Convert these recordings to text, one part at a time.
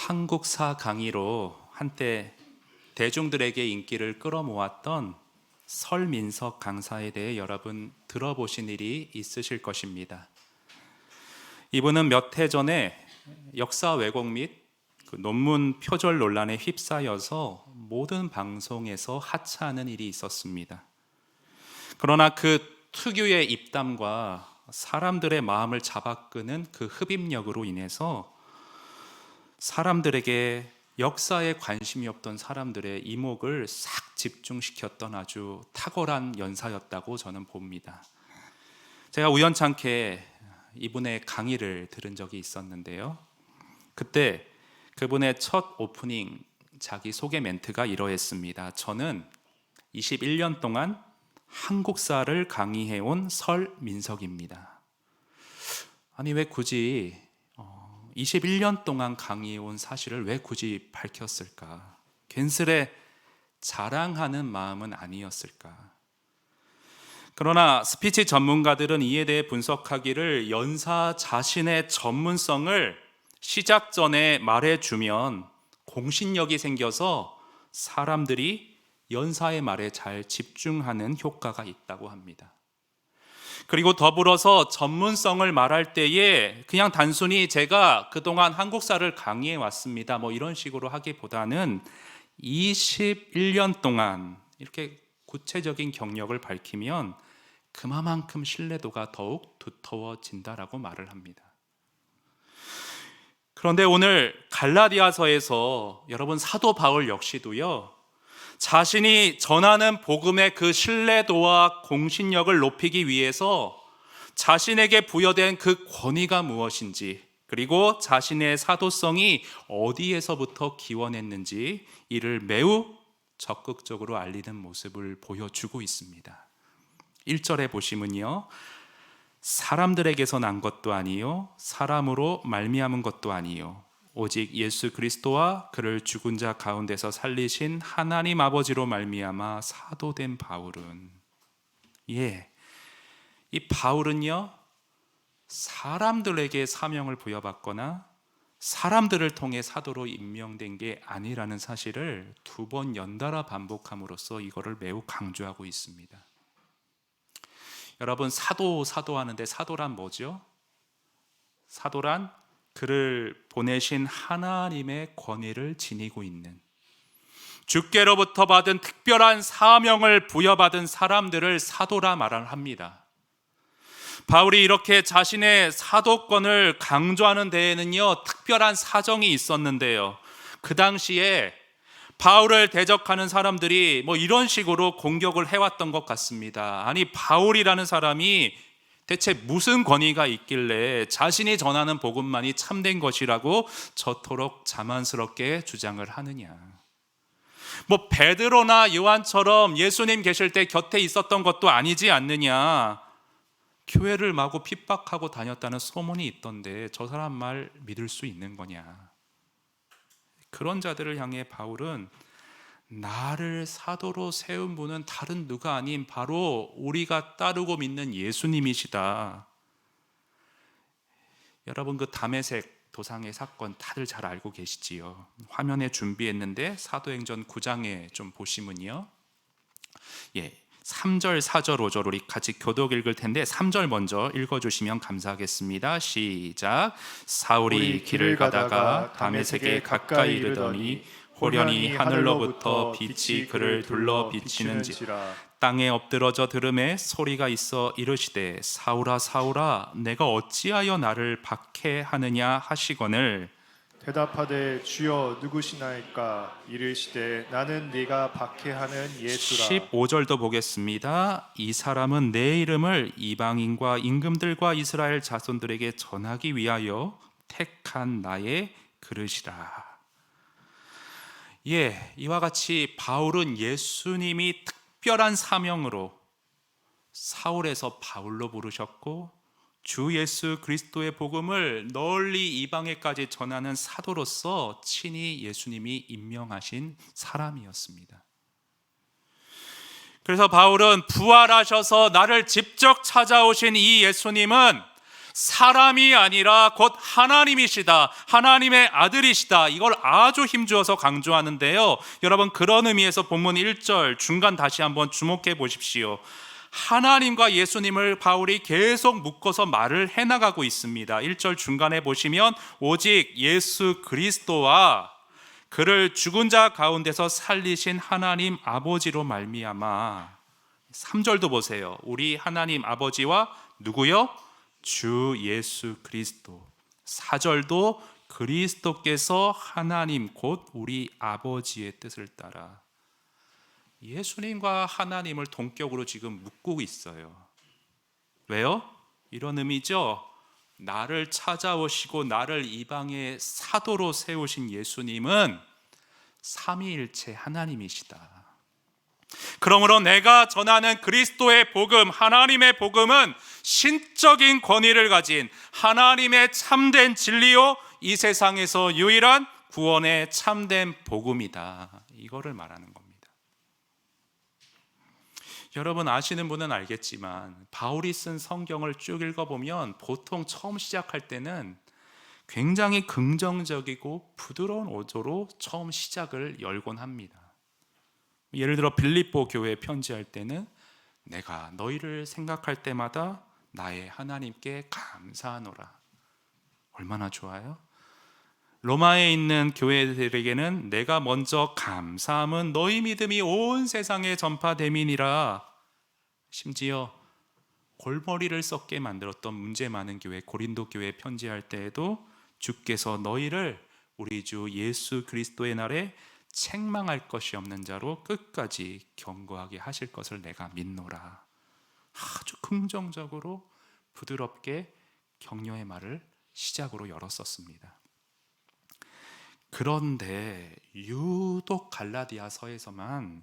한국사 강의로 한때 대중들에게 인기를 끌어모았던 설민석 강사에 대해 여러분 들어보신 일이 있으실 것입니다. 이분은 몇 해 전에 역사 왜곡 및 논문 표절 논란에 휩싸여서 모든 방송에서 하차하는 일이 있었습니다. 그러나 그 특유의 입담과 사람들의 마음을 잡아끄는 그 흡입력으로 인해서 사람들에게 역사에 관심이 없던 사람들의 이목을 싹 집중시켰던 아주 탁월한 연사였다고 저는 봅니다. 제가 우연찮게 이분의 강의를 들은 적이 있었는데요. 그때 그분의 첫 오프닝 자기 소개 멘트가 이러했습니다. 저는 21년 동안 한국사를 강의해온 설민석입니다. 아니 왜 굳이 21년 동안 강의해온 사실을 왜 굳이 밝혔을까? 괜스레 자랑하는 마음은 아니었을까? 그러나 스피치 전문가들은 이에 대해 분석하기를 연사 자신의 전문성을 시작 전에 말해주면 공신력이 생겨서 사람들이 연사의 말에 잘 집중하는 효과가 있다고 합니다. 그리고 더불어서 전문성을 말할 때에 그냥 단순히 제가 그동안 한국사를 강의해 왔습니다 이런 식으로 하기보다는 21년 동안 이렇게 구체적인 경력을 밝히면 그만큼 신뢰도가 더욱 두터워진다라고 말을 합니다. 그런데 오늘 갈라디아서에서 여러분 사도 바울 역시도요, 자신이 전하는 복음의 그 신뢰도와 공신력을 높이기 위해서 자신에게 부여된 그 권위가 무엇인지, 그리고 자신의 사도성이 어디에서부터 기원했는지 이를 매우 적극적으로 알리는 모습을 보여주고 있습니다. 1절에 보시면요, 사람들에게서 난 것도 아니요 사람으로 말미암은 것도 아니요 오직 예수 그리스도와 그를 죽은 자 가운데서 살리신 하나님 아버지로 말미암아 사도된 바울은, 이 바울은요 사람들에게 사명을 부여받거나 사람들을 통해 사도로 임명된 게 아니라는 사실을 2번 연달아 반복함으로써 이거를 매우 강조하고 있습니다. 여러분 사도 하는데 사도란 뭐죠? 사도란 그를 보내신 하나님의 권위를 지니고 있는, 주께로부터 받은 특별한 사명을 부여받은 사람들을 사도라 말을 합니다. 바울이 이렇게 자신의 사도권을 강조하는 데에는요 특별한 사정이 있었는데요, 그 당시에 바울을 대적하는 사람들이 이런 식으로 공격을 해왔던 것 같습니다. 아니 바울이라는 사람이 대체 무슨 권위가 있길래 자신이 전하는 복음만이 참된 것이라고 저토록 자만스럽게 주장을 하느냐. 베드로나 요한처럼 예수님 계실 때 곁에 있었던 것도 아니지 않느냐. 교회를 마구 핍박하고 다녔다는 소문이 있던데 저 사람 말 믿을 수 있는 거냐. 그런 자들을 향해 바울은 나를 사도로 세운 분은 다른 누가 아닌 바로 우리가 따르고 믿는 예수님이시다. 여러분 그 다메섹 도상의 사건 다들 잘 알고 계시지요. 화면에 준비했는데 사도행전 9장에 좀 보시면요, 3절, 4절, 5절 우리 같이 교독 읽을 텐데 3절 먼저 읽어주시면 감사하겠습니다. 시작. 사울이 길을 가다가 다메섹에 가까이 이르더니 호련히 하늘로부터 빛이 그를 둘러 비치는지라 땅에 엎드러져 들음에 소리가 있어 이르시되 사울아 사울아 내가 어찌하여 나를 박해하느냐 하시거늘 대답하되 주여 누구시나이까 이르시되 나는 네가 박해하는 예수라. 15절도 보겠습니다. 이 사람은 내 이름을 이방인과 임금들과 이스라엘 자손들에게 전하기 위하여 택한 나의 그릇이라. 이와 같이 바울은 예수님이 특별한 사명으로 사울에서 바울로 부르셨고 주 예수 그리스도의 복음을 널리 이방에까지 전하는 사도로서 친히 예수님이 임명하신 사람이었습니다. 그래서 바울은 부활하셔서 나를 직접 찾아오신 이 예수님은 사람이 아니라 곧 하나님이시다, 하나님의 아들이시다, 이걸 아주 힘주어서 강조하는데요. 여러분, 그런 의미에서 본문 1절 중간 다시 한번 주목해 보십시오. 하나님과 예수님을 바울이 계속 묶어서 말을 해나가고 있습니다. 1절 중간에 보시면 오직 예수 그리스도와 그를 죽은 자 가운데서 살리신 하나님 아버지로 말미암아. 3절도 보세요. 우리 하나님 아버지와 누구요? 주 예수 그리스도. 4절도 그리스도께서 하나님 곧 우리 아버지의 뜻을 따라. 예수님과 하나님을 동격으로 지금 묶고 있어요. 왜요? 이런 의미죠. 나를 찾아오시고 나를 이방의 사도로 세우신 예수님은 삼위일체 하나님이시다. 그러므로 내가 전하는 그리스도의 복음, 하나님의 복음은 신적인 권위를 가진 하나님의 참된 진리요, 이 세상에서 유일한 구원의 참된 복음이다. 이거를 말하는 겁니다. 여러분 아시는 분은 알겠지만 바울이 쓴 성경을 쭉 읽어보면 보통 처음 시작할 때는 굉장히 긍정적이고 부드러운 어조로 처음 시작을 열곤 합니다. 예를 들어 빌립보 교회에 편지할 때는 내가 너희를 생각할 때마다 나의 하나님께 감사하노라. 얼마나 좋아요? 로마에 있는 교회들에게는 내가 먼저 감사함은 너희 믿음이 온 세상에 전파됨이니라. 심지어 골머리를 썩게 만들었던 문제 많은 교회 고린도 교회에 편지할 때에도 주께서 너희를 우리 주 예수 그리스도의 날에 책망할 것이 없는 자로 끝까지 경고하게 하실 것을 내가 믿노라. 아주 긍정적으로 부드럽게 격려의 말을 시작으로 열었었습니다. 그런데 유독 갈라디아서에서만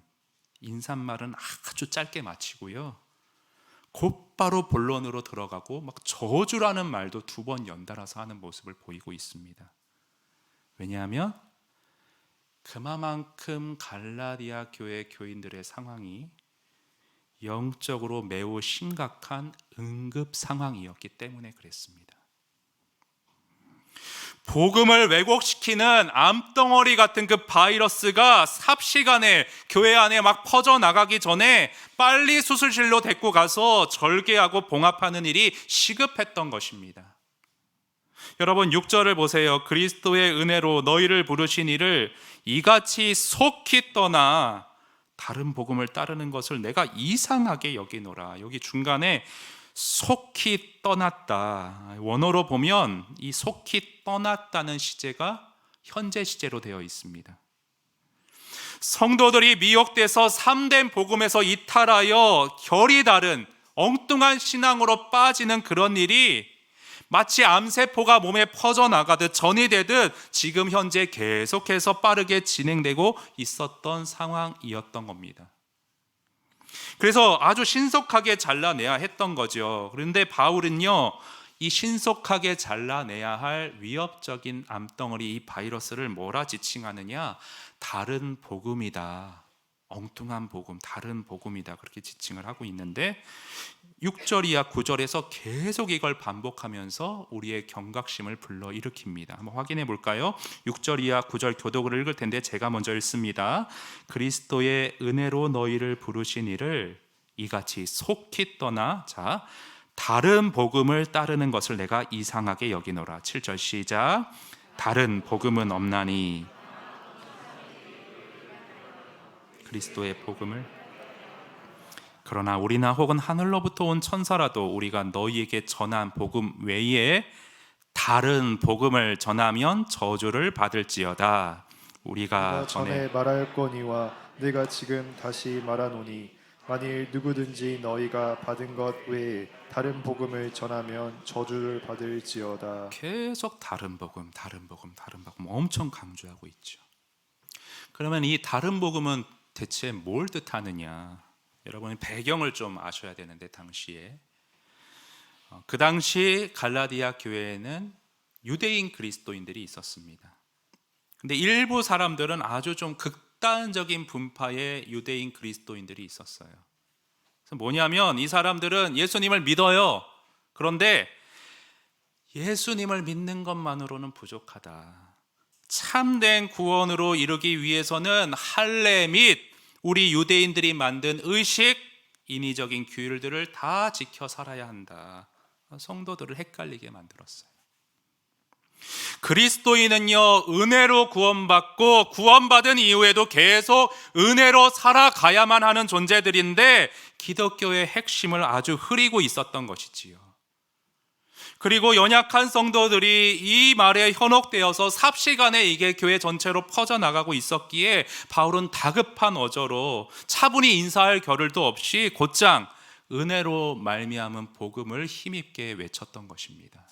인사말은 아주 짧게 마치고요, 곧바로 본론으로 들어가고 막 저주라는 말도 2번 연달아서 하는 모습을 보이고 있습니다. 왜냐하면 그만큼 갈라디아 교회 교인들의 상황이 영적으로 매우 심각한 응급 상황이었기 때문에 그랬습니다. 복음을 왜곡시키는 암덩어리 같은 그 바이러스가 삽시간에 교회 안에 막 퍼져나가기 전에 빨리 수술실로 데리고 가서 절개하고 봉합하는 일이 시급했던 것입니다. 여러분 6절을 보세요. 그리스도의 은혜로 너희를 부르신 이를 이같이 속히 떠나 다른 복음을 따르는 것을 내가 이상하게 여기노라. 여기 중간에 속히 떠났다. 원어로 보면 이 속히 떠났다는 시제가 현재 시제로 되어 있습니다. 성도들이 미혹돼서 참된 복음에서 이탈하여 결이 다른 엉뚱한 신앙으로 빠지는 그런 일이 마치 암세포가 몸에 퍼져나가듯 전이 되듯 지금 현재 계속해서 빠르게 진행되고 있었던 상황이었던 겁니다. 그래서 아주 신속하게 잘라내야 했던 거죠. 그런데 바울은요, 이 신속하게 잘라내야 할 위협적인 암덩어리 이 바이러스를 뭐라 지칭하느냐? 다른 복음이다. 엉뚱한 복음, 다른 복음이다. 그렇게 지칭을 하고 있는데 6절 이하 9절에서 계속 이걸 반복하면서 우리의 경각심을 불러일으킵니다. 한번 확인해 볼까요? 6절 이하 9절 교독을 읽을 텐데 제가 먼저 읽습니다. 그리스도의 은혜로 너희를 부르신 이를 이같이 속히 떠나 다른 복음을 따르는 것을 내가 이상하게 여기노라. 7절 시작. 다른 복음은 없나니 그리스도의 복음을 그러나 우리나 혹은 하늘로부터 온 천사라도 우리가 너희에게 전한 복음 외에 다른 복음을 전하면 저주를 받을지어다. 우리가 전에 말하였거니와 내가 지금 다시 말하노니 만일 누구든지 너희가 받은 것 외에 다른 복음을 전하면 저주를 받을지어다. 계속 다른 복음 엄청 강조하고 있죠. 그러면 이 다른 복음은 대체 뭘 뜻하느냐? 여러분이 배경을 좀 아셔야 되는데 당시에 그 당시 갈라디아 교회에는 유대인 그리스도인들이 있었습니다. 근데 일부 사람들은 아주 좀 극단적인 분파의 유대인 그리스도인들이 있었어요. 그래서 뭐냐면 이 사람들은 예수님을 믿어요. 그런데 예수님을 믿는 것만으로는 부족하다. 참된 구원으로 이르기 위해서는 할례 및 우리 유대인들이 만든 의식, 인위적인 규율들을 다 지켜 살아야 한다. 성도들을 헷갈리게 만들었어요. 그리스도인은요, 은혜로 구원받고 구원받은 이후에도 계속 은혜로 살아가야만 하는 존재들인데 기독교의 핵심을 아주 흐리고 있었던 것이지요. 그리고 연약한 성도들이 이 말에 현혹되어서 삽시간에 이게 교회 전체로 퍼져나가고 있었기에 바울은 다급한 어조로 차분히 인사할 겨를도 없이 곧장 은혜로 말미암은 복음을 힘있게 외쳤던 것입니다.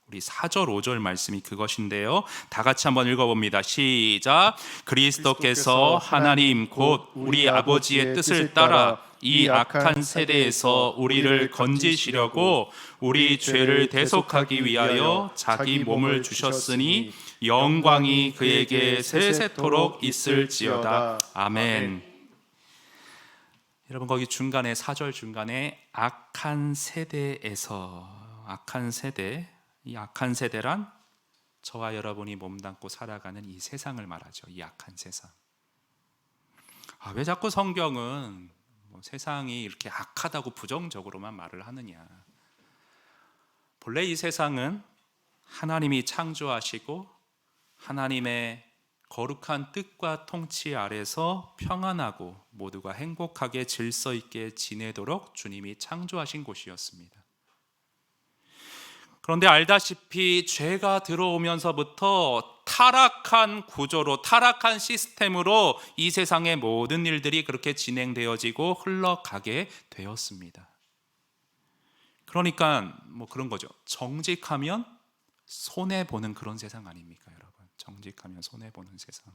우리 4절 5절 말씀이 그것인데요, 다 같이 한번 읽어봅니다. 시작. 그리스도께서 하나님 곧 우리 아버지의 뜻을 따라 이 악한 세대에서 우리를 건지시려고 우리 죄를 대속하기 위하여 자기 몸을 주셨으니 영광이 그에게 세세토록 있을지어다. 아멘. 여러분, 거기 중간에 4절 중간에 악한 세대에서, 악한 세대, 이 악한 세대란 저와 여러분이 몸담고 살아가는 이 세상을 말하죠. 이 악한 세상. 왜 자꾸 성경은 세상이 이렇게 악하다고 부정적으로만 말을 하느냐. 본래 이 세상은 하나님이 창조하시고 하나님의 거룩한 뜻과 통치 아래서 평안하고 모두가 행복하게 질서 있게 지내도록 주님이 창조하신 곳이었습니다. 그런데 알다시피 죄가 들어오면서부터 타락한 구조로, 타락한 시스템으로 이 세상의 모든 일들이 그렇게 진행되어지고 흘러가게 되었습니다. 그러니까 그런 거죠. 정직하면 손해보는 그런 세상 아닙니까, 여러분? 정직하면 손해보는 세상.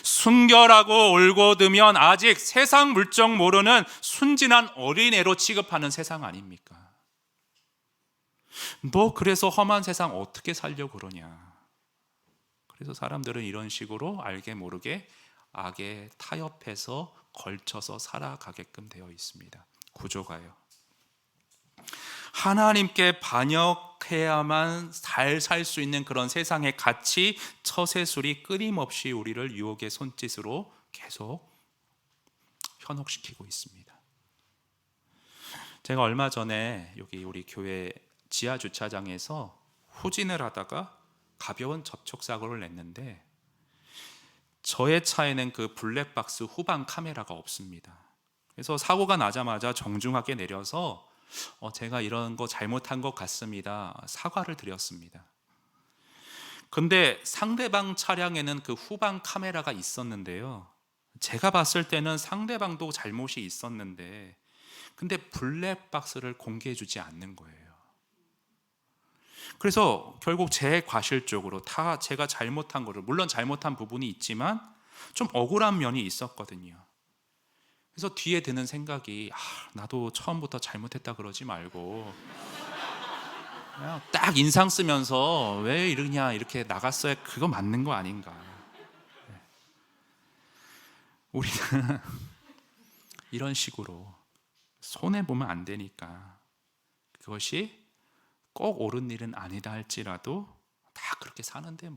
순결하고 올곧으면 아직 세상 물정 모르는 순진한 어린애로 취급하는 세상 아닙니까? 너 그래서 험한 세상 어떻게 살려고 그러냐. 그래서 사람들은 이런 식으로 알게 모르게 악에 타협해서 걸쳐서 살아가게끔 되어 있습니다. 구조가요. 하나님께 반역해야만 잘 살 수 있는 그런 세상의 가치, 처세술이 끊임없이 우리를 유혹의 손짓으로 계속 현혹시키고 있습니다. 제가 얼마 전에 여기 우리 교회 지하 주차장에서 후진을 하다가 가벼운 접촉사고를 냈는데 저의 차에는 그 블랙박스 후방 카메라가 없습니다. 그래서 사고가 나자마자 정중하게 내려서 제가 이런 거 잘못한 것 같습니다, 사과를 드렸습니다. 근데 상대방 차량에는 그 후방 카메라가 있었는데요, 제가 봤을 때는 상대방도 잘못이 있었는데 근데 블랙박스를 공개해 주지 않는 거예요. 그래서 결국 제 과실적으로 다 제가 잘못한 거를, 물론 잘못한 부분이 있지만 좀 억울한 면이 있었거든요. 그래서 뒤에 드는 생각이 나도 처음부터 잘못했다 그러지 말고 그냥 딱 인상 쓰면서 왜 이러냐 이렇게 나갔어야 그거 맞는 거 아닌가. 우리는 이런 식으로 손해보면 안 되니까 그것이 꼭 옳은 일은 아니다 할지라도 다 그렇게 사는데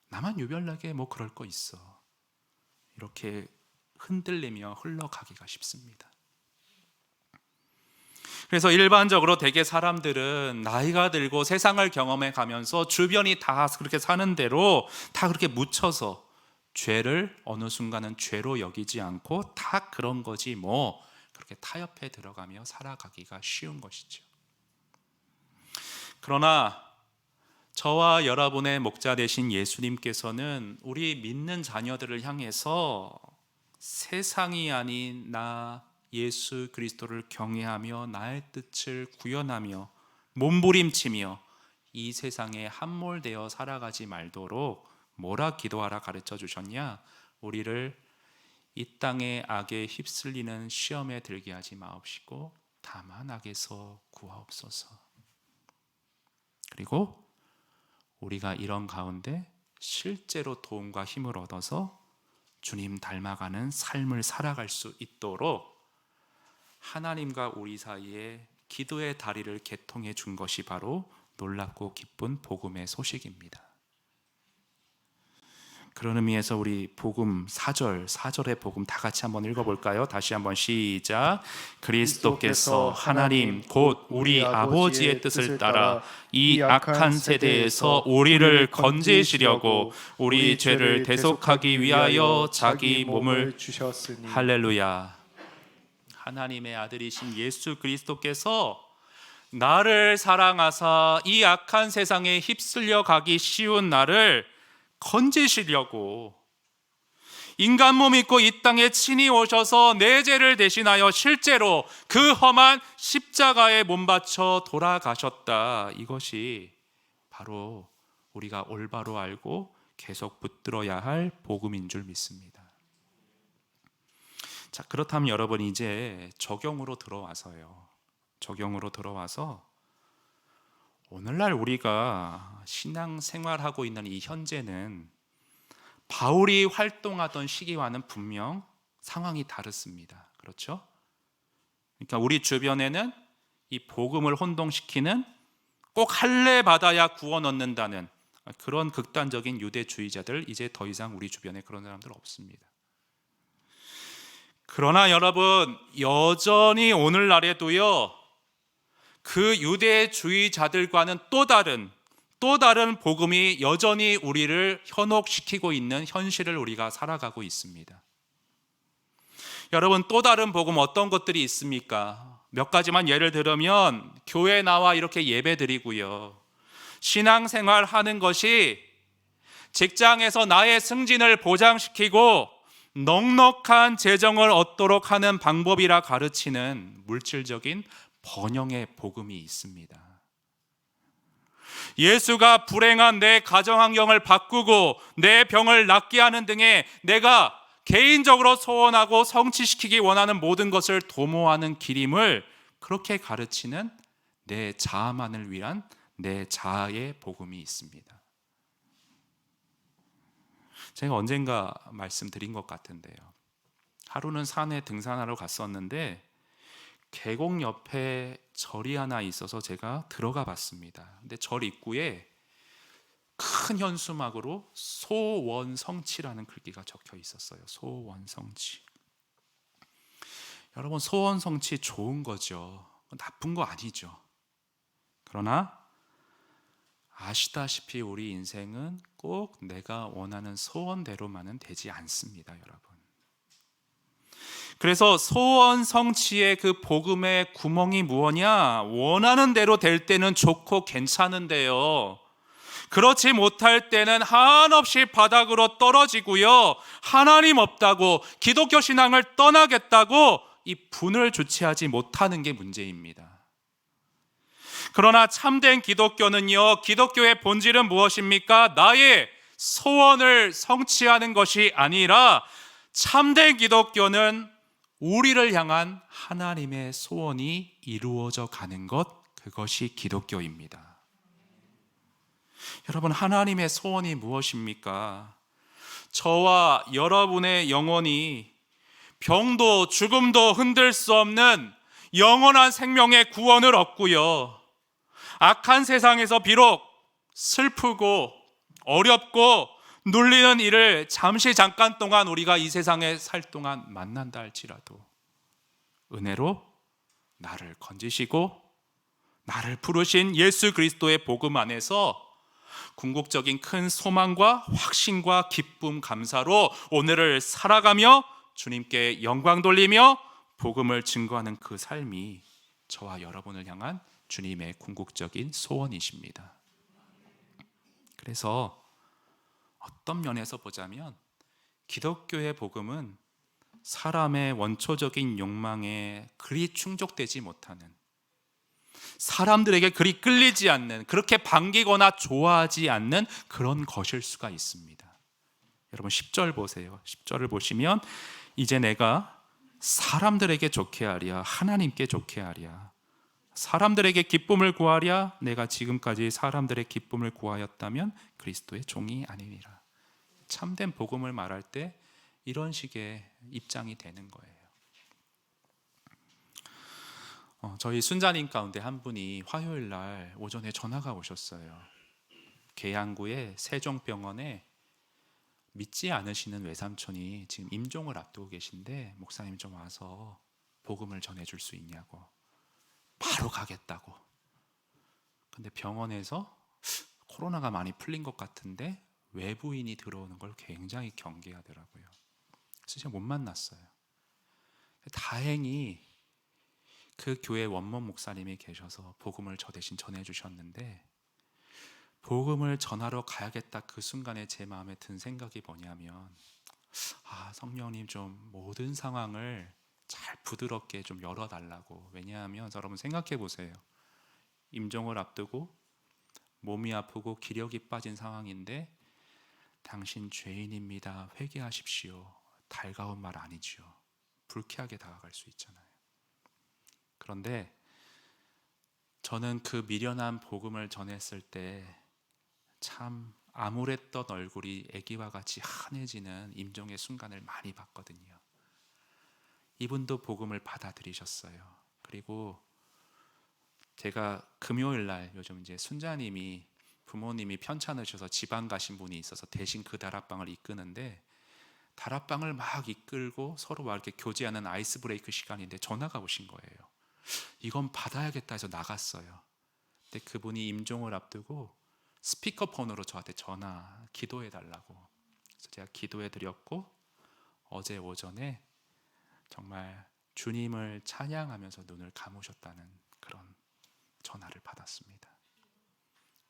나만 유별나게 그럴 거 있어, 이렇게 흔들리며 흘러가기가 쉽습니다. 그래서 일반적으로 대개 사람들은 나이가 들고 세상을 경험해 가면서 주변이 다 그렇게 사는 대로 다 그렇게 묻혀서 죄를 어느 순간은 죄로 여기지 않고 다 그런 거지 그렇게 타협해 들어가며 살아가기가 쉬운 것이죠. 그러나 저와 여러분의 목자 되신 예수님께서는 우리 믿는 자녀들을 향해서 세상이 아닌 나 예수 그리스도를 경외하며 나의 뜻을 구현하며 몸부림치며 이 세상에 함몰되어 살아가지 말도록 뭐라 기도하라 가르쳐 주셨냐? 우리를 이 땅의 악에 휩쓸리는 시험에 들게 하지 마옵시고 다만 악에서 구하옵소서. 그리고 우리가 이런 가운데 실제로 도움과 힘을 얻어서 주님 닮아가는 삶을 살아갈 수 있도록 하나님과 우리 사이에 기도의 다리를 개통해 준 것이 바로 놀랍고 기쁜 복음의 소식입니다. 그런 의미에서 우리 복음 4절의 복음 다 같이 한번 읽어볼까요? 다시 한번 시작. 그리스도께서 하나님 곧 우리 아버지의 뜻을 따라 이 악한 세대에서 우리를 건지시려고 우리 죄를 대속하기 위하여 자기 몸을 주셨으니. 할렐루야. 하나님의 아들이신 예수 그리스도께서 나를 사랑하사 이 악한 세상에 휩쓸려 가기 쉬운 나를 건지시려고 인간 몸 입고 이 땅에 친히 오셔서 내 죄를 대신하여 실제로 그 험한 십자가에 몸바쳐 돌아가셨다. 이것이 바로 우리가 올바로 알고 계속 붙들어야 할 복음인 줄 믿습니다. 자, 그렇다면 여러분 이제 적용으로 들어와서요. 적용으로 들어와서 오늘날 우리가 신앙생활하고 있는 이 현재는 바울이 활동하던 시기와는 분명 상황이 다릅니다. 그렇죠? 그러니까 우리 주변에는 이 복음을 혼동시키는 꼭 할례 받아야 구원 얻는다는 그런 극단적인 유대주의자들 이제 더 이상 우리 주변에 그런 사람들 없습니다. 그러나 여러분 여전히 오늘날에도요 그 유대주의자들과는 또 다른 복음이 여전히 우리를 현혹시키고 있는 현실을 우리가 살아가고 있습니다. 여러분 또 다른 복음 어떤 것들이 있습니까? 몇 가지만 예를 들면 교회 나와 이렇게 예배 드리고요, 신앙생활 하는 것이 직장에서 나의 승진을 보장시키고 넉넉한 재정을 얻도록 하는 방법이라 가르치는 물질적인 번영의 복음이 있습니다. 예수가 불행한 내 가정 환경을 바꾸고 내 병을 낫게 하는 등의 내가 개인적으로 소원하고 성취시키기 원하는 모든 것을 도모하는 길임을 그렇게 가르치는 내 자아만을 위한 내 자아의 복음이 있습니다. 제가 언젠가 말씀드린 것 같은데요, 하루는 산에 등산하러 갔었는데 계곡 옆에 절이 하나 있어서 제가 들어가 봤습니다. 근데 절 입구에 큰 현수막으로 소원성취라는 글귀가 적혀 있었어요. 소원성취. 여러분 소원성취 좋은 거죠. 나쁜 거 아니죠. 그러나 아시다시피 우리 인생은 꼭 내가 원하는 소원대로만은 되지 않습니다, 여러분. 그래서 소원 성취의 그 복음의 구멍이 무엇이냐? 원하는 대로 될 때는 좋고 괜찮은데요, 그렇지 못할 때는 한없이 바닥으로 떨어지고요, 하나님 없다고 기독교 신앙을 떠나겠다고 이 분을 주체하지 못하는 게 문제입니다. 그러나 참된 기독교는요, 기독교의 본질은 무엇입니까? 나의 소원을 성취하는 것이 아니라 참된 기독교는 우리를 향한 하나님의 소원이 이루어져 가는 것, 그것이 기독교입니다. 여러분 하나님의 소원이 무엇입니까? 저와 여러분의 영혼이 병도 죽음도 흔들 수 없는 영원한 생명의 구원을 얻고요, 악한 세상에서 비록 슬프고 어렵고 눌리는 일을 잠깐 동안 우리가 이 세상에 살 동안 만난다 할지라도 은혜로 나를 건지시고 나를 부르신 예수 그리스도의 복음 안에서 궁극적인 큰 소망과 확신과 기쁨 감사로 오늘을 살아가며 주님께 영광 돌리며 복음을 증거하는 그 삶이 저와 여러분을 향한 주님의 궁극적인 소원이십니다. 그래서 어떤 면에서 보자면 기독교의 복음은 사람의 원초적인 욕망에 그리 충족되지 못하는, 사람들에게 그리 끌리지 않는, 그렇게 반기거나 좋아하지 않는 그런 것일 수가 있습니다. 여러분 10절 보세요. 10절을 보시면 이제 내가 사람들에게 좋게 하랴 하나님께 좋게 하랴, 사람들에게 기쁨을 구하랴 내가 지금까지 사람들의 기쁨을 구하였다면 그리스도의 종이 아니니라. 참된 복음을 말할 때 이런 식의 입장이 되는 거예요. 저희 순자님 가운데 한 분이 화요일 날 오전에 전화가 오셨어요. 계양구의 세종병원에 믿지 않으시는 외삼촌이 지금 임종을 앞두고 계신데 목사님 좀 와서 복음을 전해줄 수 있냐고. 바로 가겠다고. 근데 병원에서 코로나가 많이 풀린 것 같은데 외부인이 들어오는 걸 굉장히 경계하더라고요. 그래서 제가 못 만났어요. 다행히 그 교회 원문 목사님이 계셔서 복음을 저 대신 전해주셨는데, 복음을 전하러 가야겠다 그 순간에 제 마음에 든 생각이 뭐냐면, 성령님 좀 모든 상황을 잘 부드럽게 좀 열어달라고. 왜냐하면 여러분 생각해 보세요. 임종을 앞두고 몸이 아프고 기력이 빠진 상황인데 당신 죄인입니다, 회개하십시오, 달가운 말 아니죠. 불쾌하게 다가갈 수 있잖아요. 그런데 저는 그 미련한 복음을 전했을 때 참 암울했던 얼굴이 아기와 같이 환해지는 임종의 순간을 많이 봤거든요. 이분도 복음을 받아들이셨어요. 그리고 제가 금요일 날, 요즘 이제 순자님이 부모님이 편찮으셔서 지방 가신 분이 있어서 대신 그 다락방을 이끄는데, 다락방을 막 이끌고 서로 막 이렇게 교제하는 아이스 브레이크 시간인데 전화가 오신 거예요. 이건 받아야겠다 해서 나갔어요. 근데 그분이 임종을 앞두고 스피커폰으로 저한테 기도해 달라고. 그래서 제가 기도해 드렸고, 어제 오전에 정말 주님을 찬양하면서 눈을 감으셨다는 그런 전화를 받았습니다.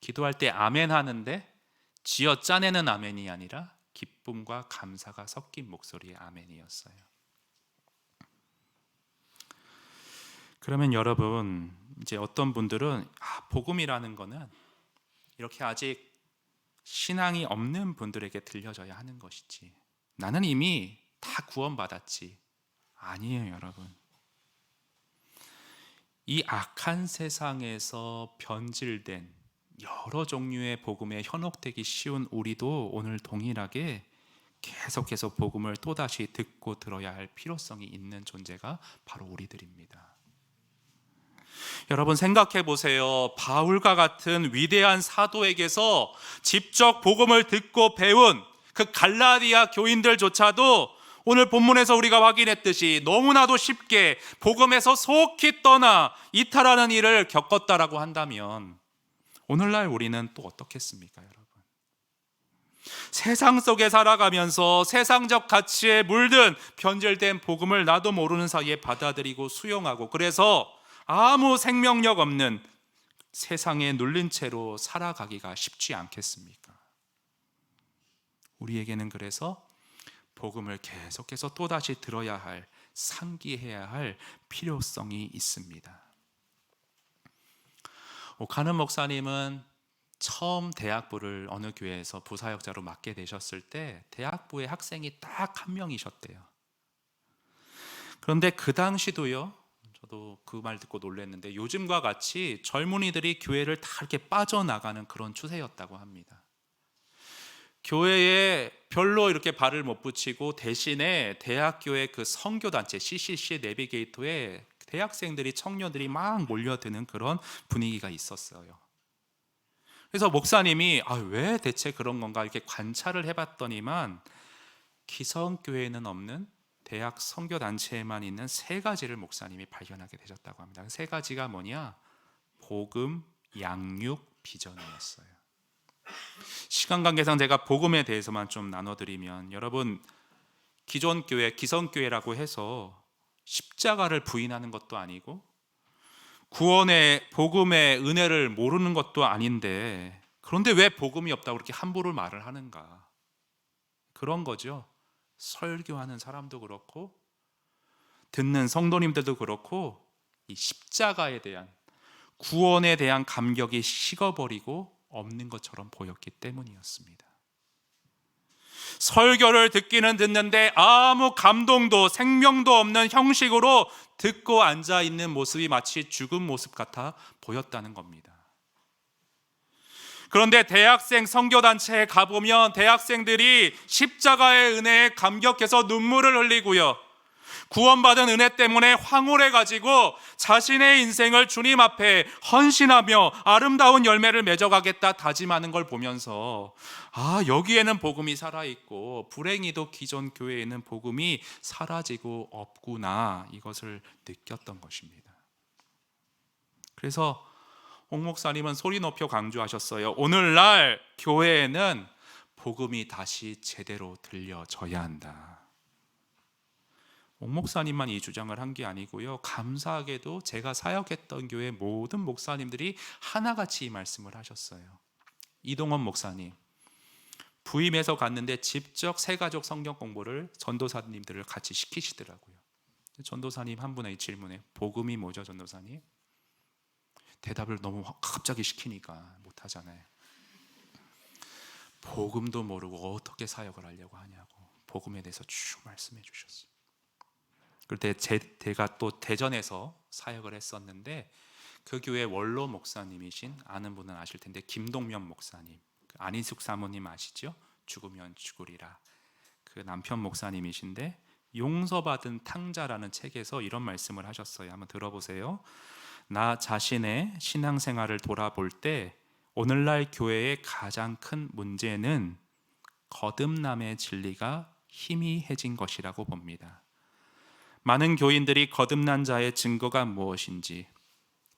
기도할 때 아멘 하는데 쥐어 짜내는 아멘이 아니라 기쁨과 감사가 섞인 목소리의 아멘이었어요. 그러면 여러분, 이제 어떤 분들은 복음이라는 거는 이렇게 아직 신앙이 없는 분들에게 들려져야 하는 것이지, 나는 이미 다 구원받았지. 아니에요, 여러분. 이 악한 세상에서 변질된 여러 종류의 복음에 현혹되기 쉬운 우리도 오늘 동일하게 계속해서 복음을 또다시 듣고 들어야 할 필요성이 있는 존재가 바로 우리들입니다. 여러분 생각해 보세요. 바울과 같은 위대한 사도에게서 직접 복음을 듣고 배운 그 갈라디아 교인들조차도 오늘 본문에서 우리가 확인했듯이 너무나도 쉽게 복음에서 속히 떠나 이탈하는 일을 겪었다라고 한다면, 오늘날 우리는 또 어떻겠습니까, 여러분? 세상 속에 살아가면서 세상적 가치에 물든 변질된 복음을 나도 모르는 사이에 받아들이고 수용하고, 그래서 아무 생명력 없는 세상에 눌린 채로 살아가기가 쉽지 않겠습니까? 우리에게는 그래서 복음을 계속해서 또다시 들어야 할, 상기해야 할 필요성이 있습니다. 오카는 목사님은 처음 대학부를 어느 교회에서 부사역자로 맡게 되셨을 때 대학부의 학생이 딱 한 명이셨대요. 그런데 그 당시도요, 저도 그 말 듣고 놀랐는데, 요즘과 같이 젊은이들이 교회를 다 이렇게 빠져나가는 그런 추세였다고 합니다. 교회에 별로 이렇게 발을 못 붙이고 대신에 대학교의 그 선교단체 CCC 내비게이터에 대학생들이, 청년들이 막 몰려드는 그런 분위기가 있었어요. 그래서 목사님이 왜 대체 그런 건가 이렇게 관찰을 해봤더니만, 기성교회에는 없는 대학 선교단체에만 있는 세 가지를 목사님이 발견하게 되셨다고 합니다. 그 세 가지가 뭐냐? 복음, 양육, 비전이었어요. 시간 관계상 제가 복음에 대해서만 좀 나눠드리면, 여러분 기존 교회, 기성교회라고 해서 십자가를 부인하는 것도 아니고 구원의 복음의 은혜를 모르는 것도 아닌데, 그런데 왜 복음이 없다고 그렇게 함부로 말을 하는가? 그런 거죠. 설교하는 사람도 그렇고 듣는 성도님들도 그렇고 이 십자가에 대한, 구원에 대한 감격이 식어버리고 없는 것처럼 보였기 때문이었습니다. 설교를 듣기는 듣는데 아무 감동도 생명도 없는 형식으로 듣고 앉아있는 모습이 마치 죽은 모습 같아 보였다는 겁니다. 그런데 대학생 선교단체에 가보면 대학생들이 십자가의 은혜에 감격해서 눈물을 흘리고요, 구원받은 은혜 때문에 황홀해가지고 자신의 인생을 주님 앞에 헌신하며 아름다운 열매를 맺어가겠다 다짐하는 걸 보면서 여기에는 복음이 살아있고 불행히도 기존 교회에는 복음이 사라지고 없구나, 이것을 느꼈던 것입니다. 그래서 홍 목사님은 소리 높여 강조하셨어요. 오늘날 교회에는 복음이 다시 제대로 들려져야 한다. 홍 목사님만 이 주장을 한 게 아니고요, 감사하게도 제가 사역했던 교회 모든 목사님들이 하나같이 이 말씀을 하셨어요. 이동원 목사님 부임해서 갔는데 직접 새가족 성경 공부를 전도사님들을 같이 시키시더라고요. 전도사님 한 분의 질문에 복음이 뭐죠 전도사님? 대답을 너무 갑자기 시키니까 못하잖아요. 복음도 모르고 어떻게 사역을 하려고 하냐고 복음에 대해서 쭉 말씀해 주셨어요. 그때 제가 또 대전에서 사역을 했었는데 그 교회 원로 목사님이신, 아는 분은 아실 텐데 김동면 목사님, 안희숙 사모님 아시죠? 죽으면 죽으리라. 그 남편 목사님이신데 용서받은 탕자라는 책에서 이런 말씀을 하셨어요. 한번 들어보세요. 나 자신의 신앙생활을 돌아볼 때 오늘날 교회의 가장 큰 문제는 거듭남의 진리가 희미해진 것이라고 봅니다. 많은 교인들이 거듭난 자의 증거가 무엇인지,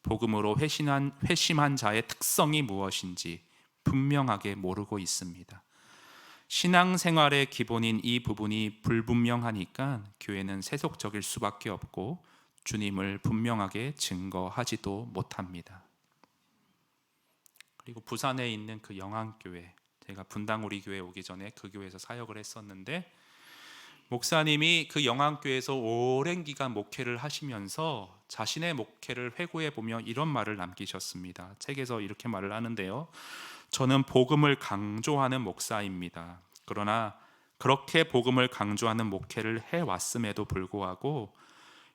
복음으로 회심한 자의 특성이 무엇인지 분명하게 모르고 있습니다. 신앙생활의 기본인 이 부분이 불분명하니까 교회는 세속적일 수밖에 없고 주님을 분명하게 증거하지도 못합니다. 그리고 부산에 있는 그 영안교회, 제가 분당 우리 교회 오기 전에 그 교회에서 사역을 했었는데 목사님이 그 영안교회에서 오랜 기간 목회를 하시면서 자신의 목회를 회고해 보며 이런 말을 남기셨습니다. 책에서 이렇게 말을 하는데요. 저는 복음을 강조하는 목사입니다. 그러나 그렇게 복음을 강조하는 목회를 해왔음에도 불구하고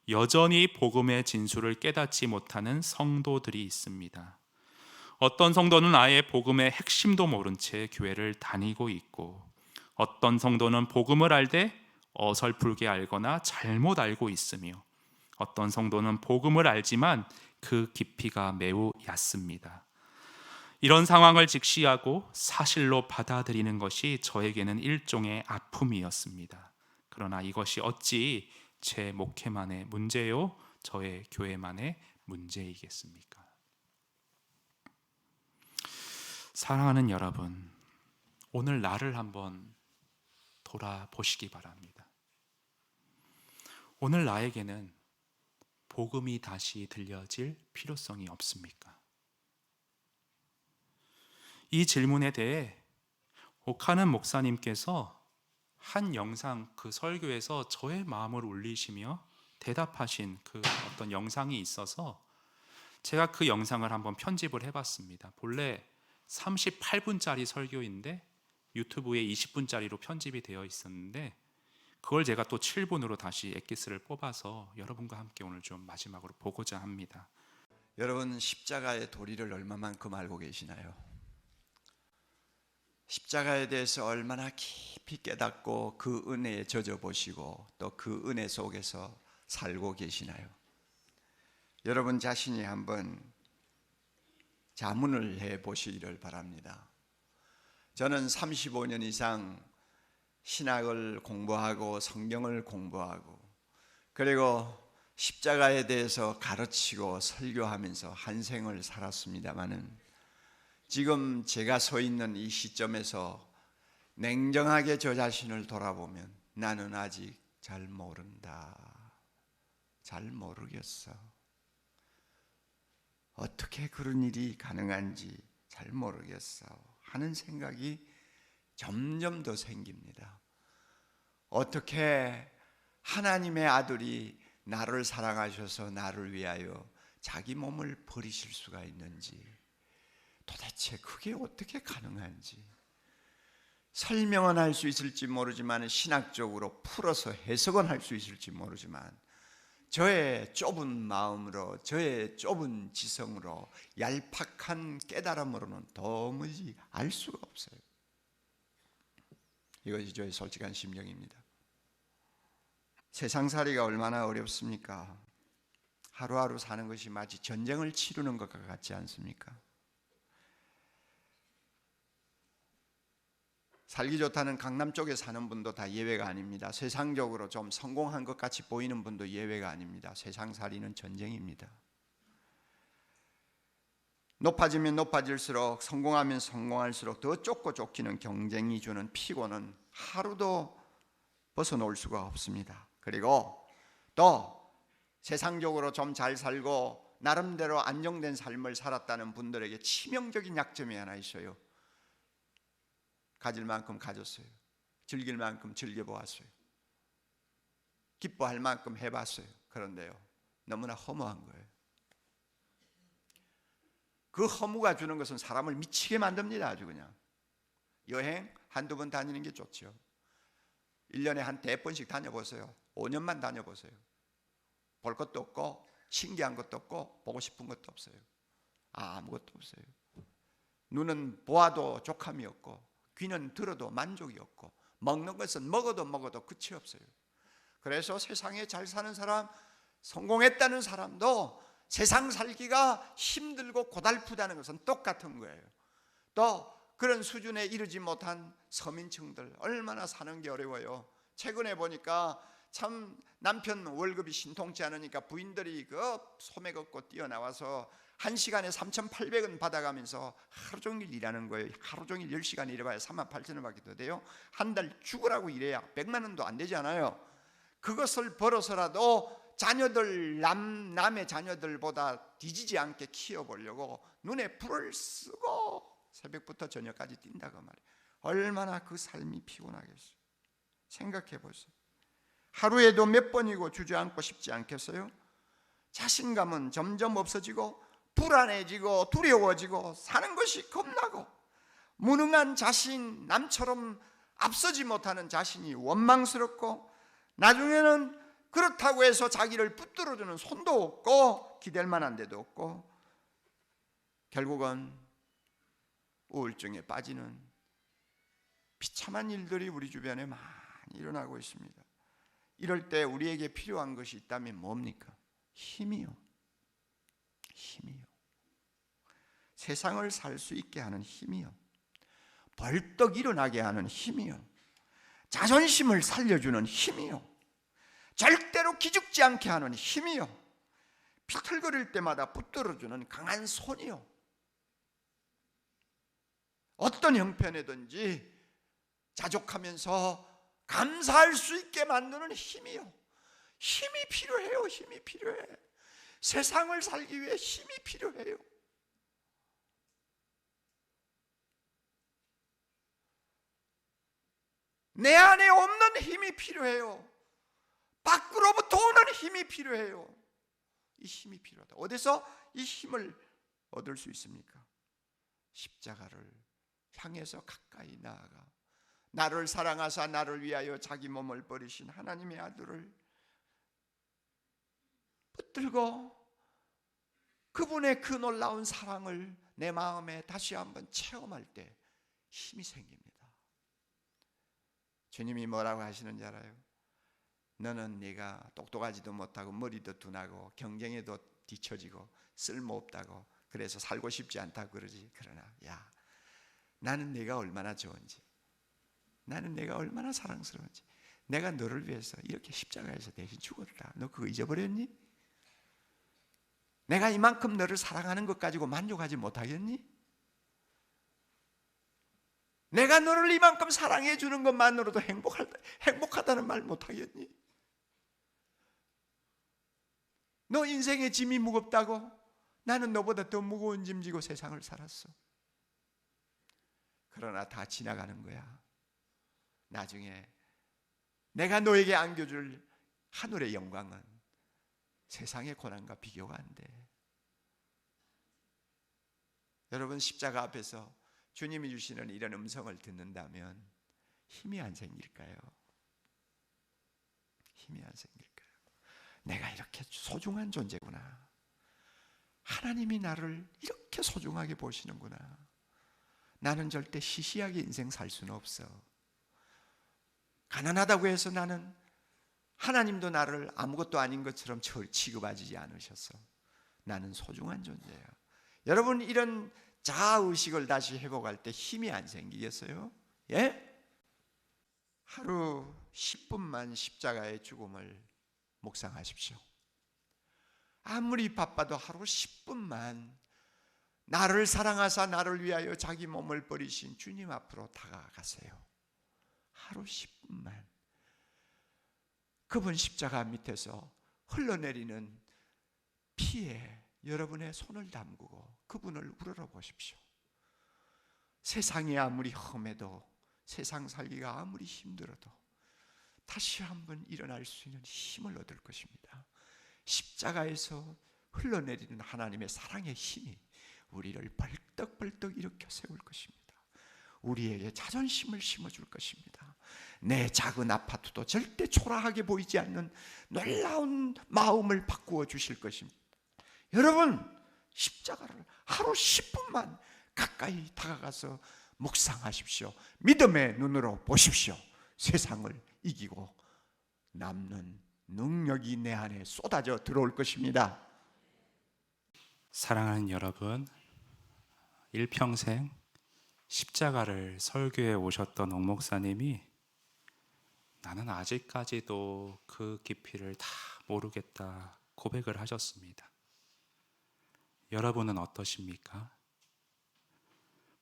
여전히 복음의 진수를 깨닫지 못하는 성도들이 있습니다. 어떤 성도는 아예 복음의 핵심도 모른 채 교회를 다니고 있고, 어떤 성도는 복음을 알되 어설프게 알거나 잘못 알고 있으며, 어떤 성도는 복음을 알지만 그 깊이가 매우 얕습니다. 이런 상황을 직시하고 사실로 받아들이는 것이 저에게는 일종의 아픔이었습니다. 그러나 이것이 어찌 제 목회만의 문제요, 저의 교회만의 문제이겠습니까? 사랑하는 여러분, 오늘 나를 한번 돌아보시기 바랍니다. 오늘 나에게는 복음이 다시 들려질 필요성이 없습니까? 이 질문에 대해 오카는 목사님께서 한 영상, 그 설교에서 저의 마음을 울리시며 대답하신 그 어떤 영상이 있어서 제가 그 영상을 한번 편집을 해봤습니다. 본래 38분짜리 설교인데 유튜브에 20분짜리로 편집이 되어 있었는데 그걸 제가 또 7분으로 다시 엑기스를 뽑아서 여러분과 함께 오늘 좀 마지막으로 보고자 합니다. 여러분, 십자가의 도리를 얼마만큼 알고 계시나요? 십자가에 대해서 얼마나 깊이 깨닫고 그 은혜에 젖어 보시고 또 그 은혜 속에서 살고 계시나요? 여러분 자신이 한번 자문을 해 보시기를 바랍니다. 저는 35년 이상 신학을 공부하고 성경을 공부하고 그리고 십자가에 대해서 가르치고 설교하면서 한 생을 살았습니다마는 지금 제가 서 있는 이 시점에서 냉정하게 저 자신을 돌아보면 나는 아직 잘 모른다, 잘 모르겠어, 어떻게 그런 일이 가능한지 잘 모르겠어 하는 생각이 점점 더 생깁니다. 어떻게 하나님의 아들이 나를 사랑하셔서 나를 위하여 자기 몸을 버리실 수가 있는지, 도대체 그게 어떻게 가능한지 설명은 할 수 있을지 모르지만, 신학적으로 풀어서 해석은 할 수 있을지 모르지만, 저의 좁은 마음으로, 저의 좁은 지성으로, 얄팍한 깨달음으로는 도무지 알 수가 없어요. 이것이 저의 솔직한 심정입니다. 세상살이가 얼마나 어렵습니까? 하루하루 사는 것이 마치 전쟁을 치르는 것과 같지 않습니까? 살기 좋다는 강남 쪽에 사는 분도 다 예외가 아닙니다. 세상적으로 좀 성공한 것 같이 보이는 분도 예외가 아닙니다. 세상살이는 전쟁입니다. 높아지면 높아질수록, 성공하면 성공할수록 더 쫓고 쫓기는 경쟁이 주는 피곤은 하루도 벗어놓을 수가 없습니다. 그리고 또 세상적으로 좀 잘 살고 나름대로 안정된 삶을 살았다는 분들에게 치명적인 약점이 하나 있어요. 가질 만큼 가졌어요. 즐길 만큼 즐겨보았어요. 기뻐할 만큼 해봤어요. 그런데요, 너무나 허무한 거예요. 그 허무가 주는 것은 사람을 미치게 만듭니다. 아주 그냥. 여행 한두 번 다니는 게 좋죠. 1년에 한 100번씩 다녀보세요. 5년만 다녀보세요. 볼 것도 없고 신기한 것도 없고 보고 싶은 것도 없어요. 아무것도 없어요. 눈은 보아도 족함이 없고 귀는 들어도 만족이 없고 먹는 것은 먹어도 끝이 없어요. 그래서 세상에 잘 사는 사람, 성공했다는 사람도 세상 살기가 힘들고 고달프다는 것은 똑같은 거예요. 또 그런 수준에 이르지 못한 서민층들 얼마나 사는 게 어려워요. 최근에 보니까 참 남편 월급이 신통치 않으니까 부인들이 그 소매 걷고 뛰어나와서 1시간에 3,800원 받아가면서 하루 종일 일하는 거예요. 하루 종일 10시간 일해봐야 38,000원 받기도 돼요. 한 달 죽으라고 일해야 100만 원도 안 되잖아요. 그것을 벌어서라도 자녀들, 남의 자녀들보다 뒤지지 않게 키워보려고 눈에 불을 쓰고 새벽부터 저녁까지 뛴다고 말이에요. 얼마나 그 삶이 피곤하겠어요. 생각해 보세요. 하루에도 몇 번이고 주저앉고 싶지 않겠어요? 자신감은 점점 없어지고 불안해지고 두려워지고 사는 것이 겁나고 무능한 자신, 남처럼 앞서지 못하는 자신이 원망스럽고 나중에는 그렇다고 해서 자기를 붙들어주는 손도 없고 기댈 만한 데도 없고 결국은 우울증에 빠지는 비참한 일들이 우리 주변에 많이 일어나고 있습니다. 이럴 때 우리에게 필요한 것이 있다면 뭡니까? 힘이요. 힘이요. 세상을 살 수 있게 하는 힘이요. 벌떡 일어나게 하는 힘이요. 자존심을 살려주는 힘이요. 절대로 기죽지 않게 하는 힘이요. 비틀거릴 때마다 붙들어주는 강한 손이요. 어떤 형편이든지 자족하면서 감사할 수 있게 만드는 힘이요. 힘이 필요해요. 힘이 필요해. 세상을 살기 위해 힘이 필요해요. 내 안에 없는 힘이 필요해요. 밖으로부터 오는 힘이 필요해요. 이 힘이 필요하다. 어디서 이 힘을 얻을 수 있습니까? 십자가를 향해서 가까이 나아가 나를 사랑하사 나를 위하여 자기 몸을 버리신 하나님의 아들을 붙들고 그분의 그 놀라운 사랑을 내 마음에 다시 한번 체험할 때 힘이 생깁니다. 주님이 뭐라고 하시는지 알아요? 너는 네가 똑똑하지도 못하고 머리도 둔하고 경쟁에도 뒤처지고 쓸모없다고 그래서 살고 싶지 않다고 그러지. 그러나 야, 나는 내가 얼마나 좋은지, 나는 내가 얼마나 사랑스러운지, 내가 너를 위해서 이렇게 십자가에서 대신 죽었다. 너 그거 잊어버렸니? 내가 이만큼 너를 사랑하는 것 가지고 만족하지 못하겠니? 내가 너를 이만큼 사랑해 주는 것만으로도 행복하다는 말 못하겠니? 너 인생의 짐이 무겁다고? 나는 너보다 더 무거운 짐 지고 세상을 살았어. 그러나 다 지나가는 거야. 나중에 내가 너에게 안겨줄 하늘의 영광은 세상의 고난과 비교가 안 돼. 여러분, 십자가 앞에서 주님이 주시는 이런 음성을 듣는다면 힘이 안 생길까요? 힘이 안 생길까요? 내가 이렇게 소중한 존재구나. 하나님이 나를 이렇게 소중하게 보시는구나. 나는 절대 시시하게 인생 살 수는 없어. 가난하다고 해서 나는 하나님도 나를 아무것도 아닌 것처럼 취급하지 않으셔서 나는 소중한 존재야. 여러분, 이런 자아의식을 다시 회복할 때 힘이 안 생기겠어요? 예? 하루 10분만 십자가의 죽음을 묵상하십시오. 아무리 바빠도 하루 10분만 나를 사랑하사 나를 위하여 자기 몸을 버리신 주님 앞으로 다가가세요. 하루 10분만. 그분 십자가 밑에서 흘러내리는 피에 여러분의 손을 담그고 그분을 우러러 보십시오. 세상이 아무리 험해도, 세상 살기가 아무리 힘들어도 다시 한번 일어날 수 있는 힘을 얻을 것입니다. 십자가에서 흘러내리는 하나님의 사랑의 힘이 우리를 벌떡벌떡 일으켜 세울 것입니다. 우리에게 자존심을 심어줄 것입니다. 내 작은 아파트도 절대 초라하게 보이지 않는 놀라운 마음을 바꾸어 주실 것입니다. 여러분, 십자가를 하루 10분만 가까이 다가가서 묵상하십시오. 믿음의 눈으로 보십시오. 세상을 이기고 남는 능력이 내 안에 쏟아져 들어올 것입니다. 사랑하는 여러분, 일평생 십자가를 설교해 오셨던 옥 목사님이 나는 아직까지도 그 깊이를 다 모르겠다 고백을 하셨습니다. 여러분은 어떠십니까?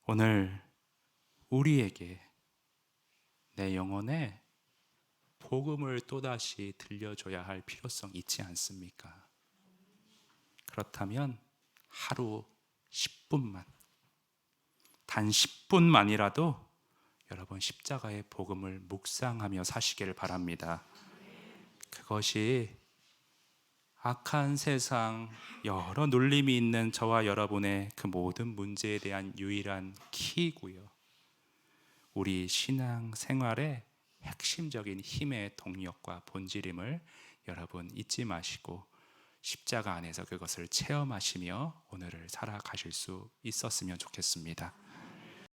오늘 우리에게 내 영혼에 복음을 또다시 들려줘야 할 필요성 있지 않습니까? 그렇다면 하루 10분만, 단 10분만이라도 여러분 십자가의 복음을 묵상하며 사시기를 바랍니다. 그것이 악한 세상, 여러 눌림이 있는 저와 여러분의 그 모든 문제에 대한 유일한 키이고요, 우리 신앙 생활의 핵심적인 힘의 동력과 본질임을 여러분 잊지 마시고 십자가 안에서 그것을 체험하시며 오늘을 살아가실 수 있었으면 좋겠습니다.